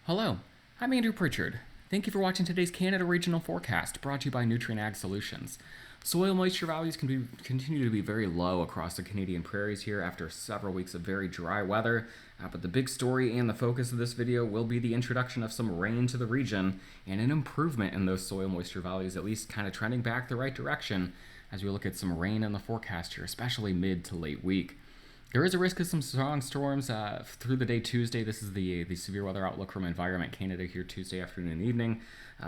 Hello, I'm Andrew Pritchard. Thank you for watching today's Canada Regional Forecast, brought to you by Nutrient Ag Solutions. Soil moisture values continue to be very low across the Canadian prairies here after several weeks of very dry weather. But the big story and the focus of this video will be the introduction of some rain to the region and an improvement in those soil moisture values, at least kind of trending back the right direction as we look at some rain in the forecast here, especially mid to late week. There is a risk of some strong storms through the day Tuesday. This is the severe weather outlook from Environment Canada here Tuesday afternoon and evening.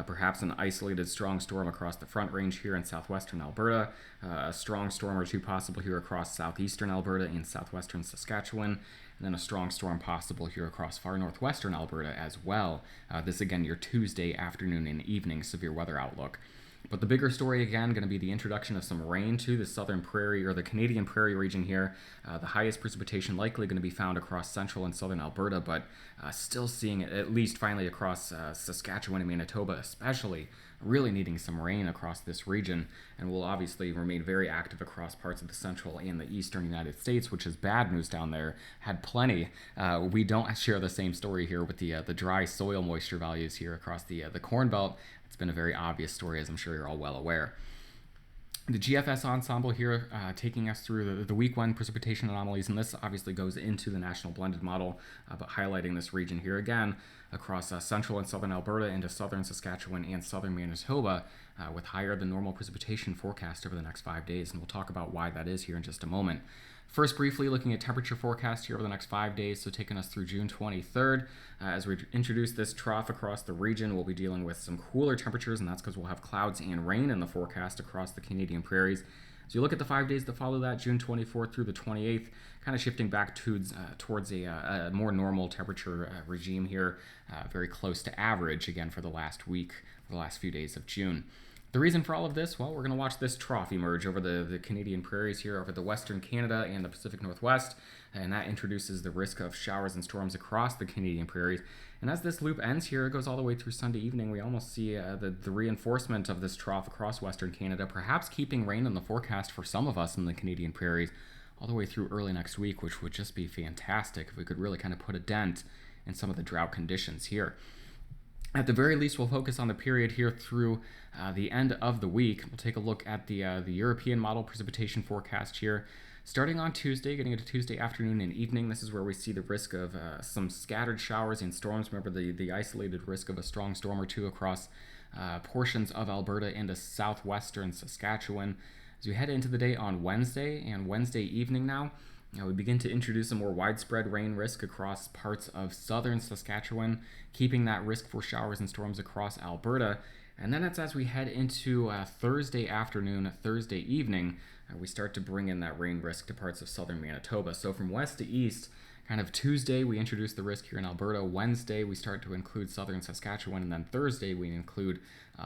Perhaps an isolated strong storm across the Front Range here in southwestern Alberta. A strong storm or two possible here across southeastern Alberta and southwestern Saskatchewan. And then a strong storm possible here across far northwestern Alberta as well. This again your Tuesday afternoon and evening severe weather outlook. But the bigger story, again, going to be the introduction of some rain to the southern prairie or the Canadian prairie region here. The highest precipitation likely going to be found across central and southern Alberta, but still seeing it at least finally across Saskatchewan and Manitoba, especially really needing some rain across this region, and will obviously remain very active across parts of the central and the eastern United States, which is bad news down there. Had plenty. We don't share the same story here with the dry soil moisture values here across the Corn Belt. It's been a very obvious story, as I'm sure you're all well aware. The GFS ensemble here taking us through the week one precipitation anomalies, and this obviously goes into the national blended model, but highlighting this region here again across central and southern Alberta into southern Saskatchewan and southern Manitoba with higher than normal precipitation forecast over the next 5 days, and we'll talk about why that is here in just a moment. First, briefly looking at temperature forecast here over the next 5 days, so taking us through June 23rd. As we introduce this trough across the region, we'll be dealing with some cooler temperatures, and that's because we'll have clouds and rain in the forecast across the Canadian prairies. So you look at the 5 days that follow that, June 24th through the 28th, kind of shifting back towards a more normal temperature regime here, very close to average, again, for the last week, the last few days of June. The reason for all of this, well, we're going to watch this trough emerge over the Canadian prairies here, over the western Canada and the Pacific Northwest, and that introduces the risk of showers and storms across the Canadian prairies. And as this loop ends here, it goes all the way through Sunday evening, we almost see the reinforcement of this trough across western Canada, perhaps keeping rain in the forecast for some of us in the Canadian prairies all the way through early next week, which would just be fantastic if we could really kind of put a dent in some of the drought conditions here. At the very least, we'll focus on the period here through the end of the week. We'll take a look at the European model precipitation forecast here. Starting on Tuesday, getting into Tuesday afternoon and evening, this is where we see the risk of some scattered showers and storms. Remember the isolated risk of a strong storm or two across portions of Alberta into southwestern Saskatchewan. As we head into the day on Wednesday and Wednesday evening now, we begin to introduce a more widespread rain risk across parts of southern Saskatchewan, keeping that risk for showers and storms across Alberta. And then it's as we head into Thursday afternoon, Thursday evening, we start to bring in that rain risk to parts of southern Manitoba. So from west to east, kind of Tuesday, we introduce the risk here in Alberta. Wednesday, we start to include southern Saskatchewan. And then Thursday, we include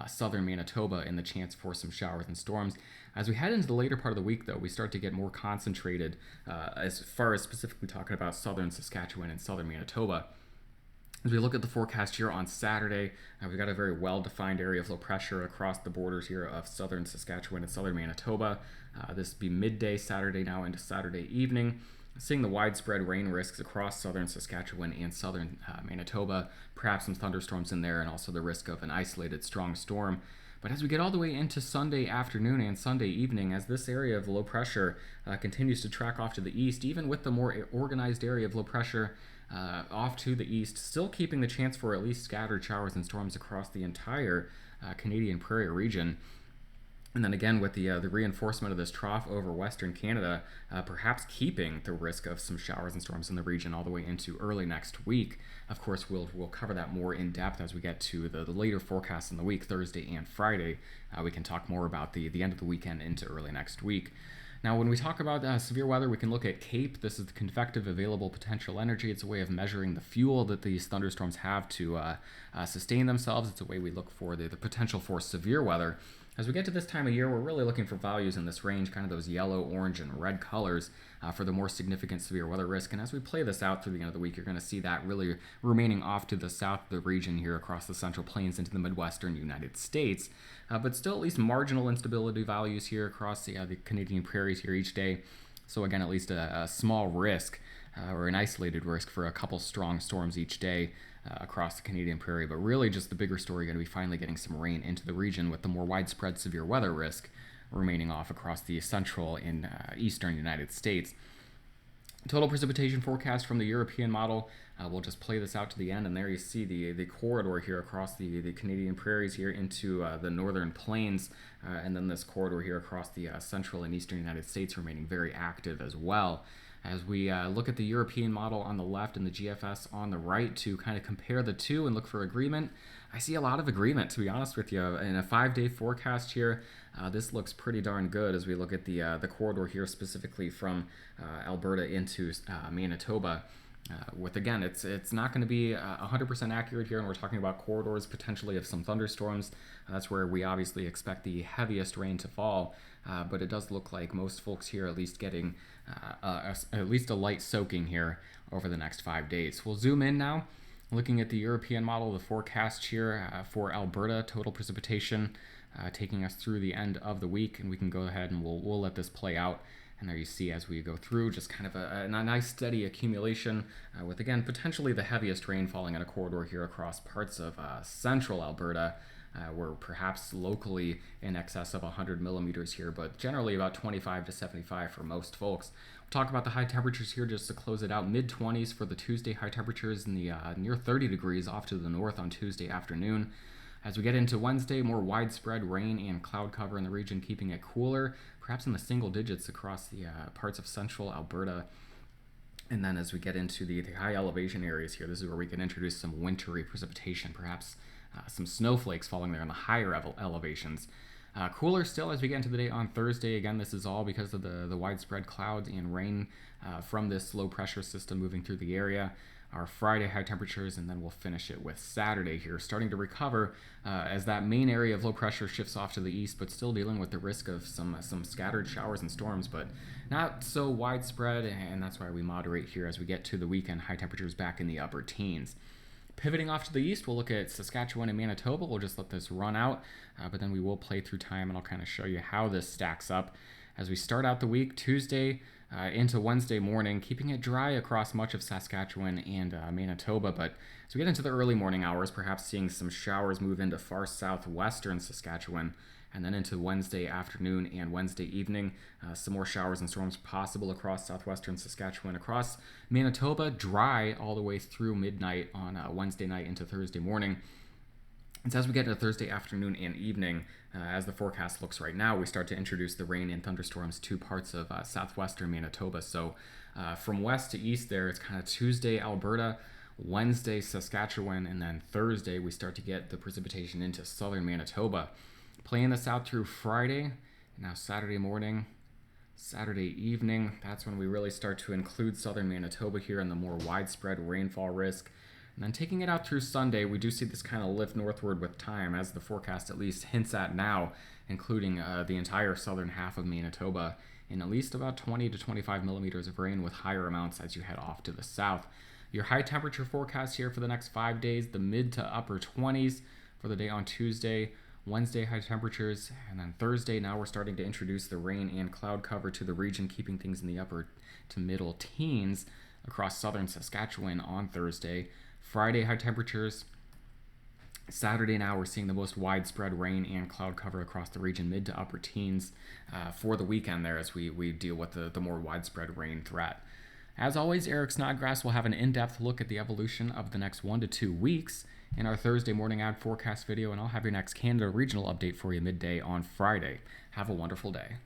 southern Manitoba in the chance for some showers and storms. As we head into the later part of the week, though, we start to get more concentrated as far as specifically talking about southern Saskatchewan and southern Manitoba. As we look at the forecast here on Saturday, we've got a very well-defined area of low pressure across the borders here of southern Saskatchewan and southern Manitoba. This will be midday Saturday now into Saturday evening. Seeing the widespread rain risks across southern Saskatchewan and southern Manitoba, perhaps some thunderstorms in there, and also the risk of an isolated strong storm. But as we get all the way into Sunday afternoon and Sunday evening, as this area of low pressure continues to track off to the east, even with the more organized area of low pressure off to the east, still keeping the chance for at least scattered showers and storms across the entire Canadian prairie region. And then again, with the reinforcement of this trough over western Canada, perhaps keeping the risk of some showers and storms in the region all the way into early next week. Of course, we'll cover that more in depth as we get to the later forecasts in the week, Thursday and Friday. We can talk more about the end of the weekend into early next week. Now, when we talk about severe weather, we can look at CAPE. This is the convective available potential energy. It's a way of measuring the fuel that these thunderstorms have to sustain themselves. It's a way we look for the potential for severe weather. As we get to this time of year, we're really looking for values in this range, kind of those yellow, orange, and red colors for the more significant severe weather risk. And as we play this out through the end of the week, you're going to see that really remaining off to the south of the region here across the Central Plains into the Midwestern United States. But still at least marginal instability values here across the Canadian prairies here each day. So again, at least a small risk or an isolated risk for a couple strong storms each day across the Canadian Prairie. But really, just the bigger story going to be finally getting some rain into the region, with the more widespread severe weather risk remaining off across the central and eastern United States. Total precipitation forecast from the European model. We'll just play this out to the end, and there you see the corridor here across the Canadian prairies here into the northern plains, and then this corridor here across the central and eastern United States remaining very active as well. As we look at the European model on the left and the GFS on the right to kind of compare the two and look for agreement, I see a lot of agreement, to be honest with you. In a 5-day forecast here, this looks pretty darn good as we look at the corridor here, specifically from Alberta into Manitoba. With again, it's not going to be 100% accurate here, and we're talking about corridors potentially of some thunderstorms. That's where we obviously expect the heaviest rain to fall, but it does look like most folks here at least getting at least a light soaking here over the next 5 days. We'll zoom in now. Looking at the European model, the forecast here for Alberta, total precipitation taking us through the end of the week, and we can go ahead and we'll let this play out. And there you see as we go through just kind of a nice steady accumulation with, again, potentially the heaviest rain falling in a corridor here across parts of central Alberta. We're perhaps locally in excess of 100 millimeters here, but generally about 25 to 75 for most folks. We'll talk about the high temperatures here just to close it out. Mid-20s for the Tuesday, high temperatures in the near 30 degrees off to the north on Tuesday afternoon. As we get into Wednesday, more widespread rain and cloud cover in the region, keeping it cooler, perhaps in the single digits across the parts of central Alberta. And then as we get into the high elevation areas here, this is where we can introduce some wintry precipitation, perhaps some snowflakes falling there on the higher elevations. Cooler still as we get into the day on Thursday. Again, this is all because of the widespread clouds and rain from this low pressure system moving through the area. Our Friday high temperatures, and then we'll finish it with Saturday here, starting to recover as that main area of low pressure shifts off to the east, but still dealing with the risk of some scattered showers and storms, but not so widespread, and that's why we moderate here as we get to the weekend. High temperatures back in the upper teens. Pivoting off to the east, we'll look at Saskatchewan and Manitoba. We'll just let this run out, but then we will play through time, and I'll kind of show you how this stacks up. As we start out the week, Tuesday into Wednesday morning, keeping it dry across much of Saskatchewan and Manitoba, but as we get into the early morning hours, perhaps seeing some showers move into far southwestern Saskatchewan, and then into Wednesday afternoon and Wednesday evening, some more showers and storms possible across southwestern Saskatchewan. Across Manitoba, dry all the way through midnight on Wednesday night into Thursday morning. And so as we get into Thursday afternoon and evening, as the forecast looks right now, we start to introduce the rain and thunderstorms to parts of southwestern Manitoba. So from west to east there, it's kind of Tuesday, Alberta, Wednesday, Saskatchewan, and then Thursday, we start to get the precipitation into southern Manitoba. Playing this out through Friday, now Saturday morning, Saturday evening, that's when we really start to include southern Manitoba here in the more widespread rainfall risk. And then taking it out through Sunday, we do see this kind of lift northward with time, as the forecast at least hints at now, including the entire southern half of Manitoba, in at least about 20 to 25 millimeters of rain with higher amounts as you head off to the south. Your high temperature forecast here for the next 5 days, the mid to upper 20s for the day on Tuesday. Wednesday, high temperatures, and then Thursday, now we're starting to introduce the rain and cloud cover to the region, keeping things in the upper to middle teens across southern Saskatchewan on Thursday. Friday, high temperatures. Saturday, now we're seeing the most widespread rain and cloud cover across the region, mid to upper teens for the weekend there as we deal with the more widespread rain threat. As always, Eric Snodgrass will have an in-depth look at the evolution of the next 1 to 2 weeks in our Thursday morning ad forecast video, and I'll have your next Canada regional update for you midday on Friday. Have a wonderful day.